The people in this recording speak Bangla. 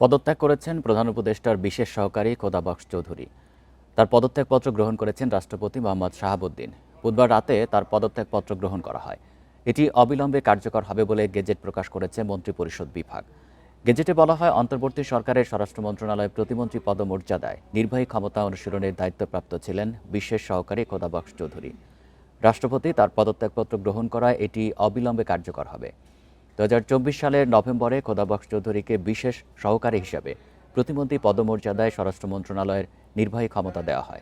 পদত্যাগ করেছেন প্রধান উপদেষ্টার বিশেষ সহকারী খোদা বক্স চৌধুরী। তার পদত্যাগপত্র গ্রহণ করেছেন রাষ্ট্রপতি মোহাম্মদ শাহাবুদ্দিন। বুধবার রাতে তার পদত্যাগপত্র গ্রহণ করা হয়। এটি অবিলম্বে কার্যকর হবে বলে গেজেট প্রকাশ করেছে মন্ত্রিপরিষদ বিভাগ। গেজেটে বলা হয়, অন্তর্বর্তী সরকারের স্বরাষ্ট্র মন্ত্রণালয় প্রতিমন্ত্রী পদমর্যাদায় নির্বাহী ক্ষমতা অনুশীলনের দায়িত্বপ্রাপ্ত ছিলেন বিশেষ সহকারী খোদা বক্স চৌধুরী। রাষ্ট্রপতি তার পদত্যাগপত্র গ্রহণ করায় এটি অবিলম্বে কার্যকর হবে। 2024 সালের নভেম্বরে খোদা বক্স চৌধুরীকে বিশেষ সহকারী হিসাবে প্রতিমন্ত্রী পদমর্যাদায় স্বরাষ্ট্র মন্ত্রণালয়ের নির্বাহী ক্ষমতা দেওয়া হয়।